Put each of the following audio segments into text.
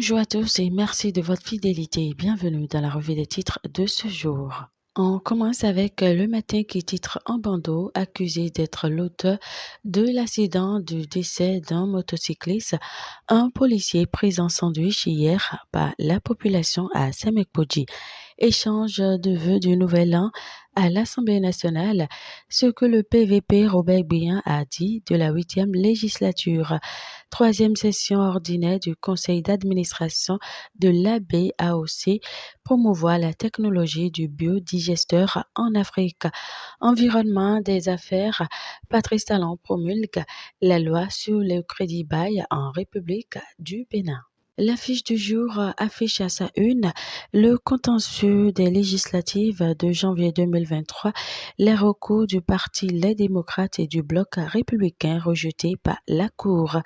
Bonjour à tous et merci de votre fidélité et bienvenue dans la revue des titres de ce jour. On commence avec Le Matin qui titre en bandeau, accusé d'être l'auteur de l'accident du décès d'un motocycliste. Un policier pris en sandwich hier par la population à Semekpoji. Échange de vœux du nouvel an à l'Assemblée nationale, ce que le PVP Robert Bihan a dit de la 8e législature. Troisième session ordinaire du conseil d'administration de l'ABAOC, promouvoir la technologie du biodigesteur en Afrique. Environnement des affaires, Patrice Talon promulgue la loi sur le crédit bail en République du Bénin. L'affiche du jour affiche à sa une le contentieux des législatives de janvier 2023, les recours du Parti Les Démocrates et du Bloc républicain rejetés par la Cour.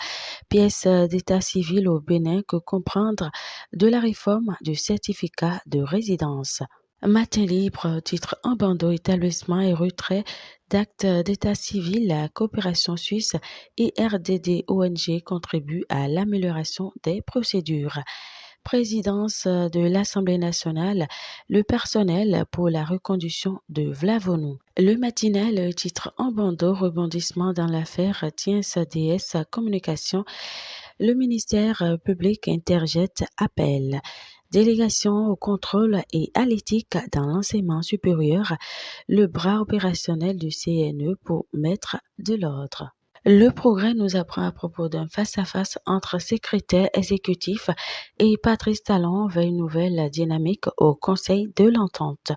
Pièce d'état civil au Bénin que comprendre de la réforme du certificat de résidence. Matin libre, titre en bandeau, établissement et retrait d'actes d'état civil, la coopération suisse et RDD ONG contribuent à l'amélioration des procédures. Présidence de l'Assemblée nationale, le personnel pour la reconduction de Vlavonou. Le matinal, titre en bandeau, rebondissement dans l'affaire Tiens DS Communication. Le ministère public interjette appel. Délégation au contrôle et à l'éthique dans l'enseignement supérieur, le bras opérationnel du CNE pour mettre de l'ordre. Le Progrès nous apprend à propos d'un face-à-face entre secrétaire exécutif et Patrice Talon vers une nouvelle dynamique au Conseil de l'Entente.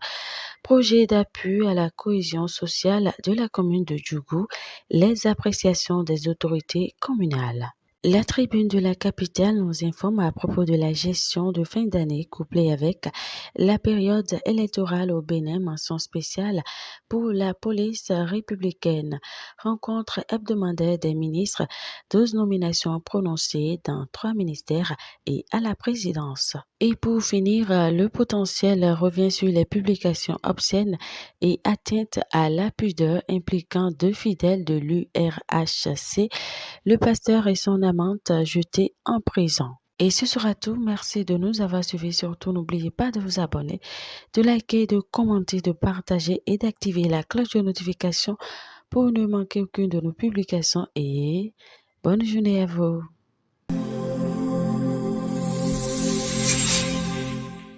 Projet d'appui à la cohésion sociale de la commune de Djougou, les appréciations des autorités communales. La tribune de la capitale nous informe à propos de la gestion de fin d'année couplée avec la période électorale au Bénin, mention spéciale pour la police républicaine. Rencontre hebdomadaire des ministres, 12 nominations prononcées dans 3 ministères et à la présidence. Et pour finir, le potentiel revient sur les publications obscènes et atteintes à la pudeur impliquant 2 fidèles de l'URHC, le pasteur et son amante jetés en prison. Et ce sera tout. Merci de nous avoir suivis. Surtout, n'oubliez pas de vous abonner, de liker, de commenter, de partager et d'activer la cloche de notification pour ne manquer aucune de nos publications. Et bonne journée à vous.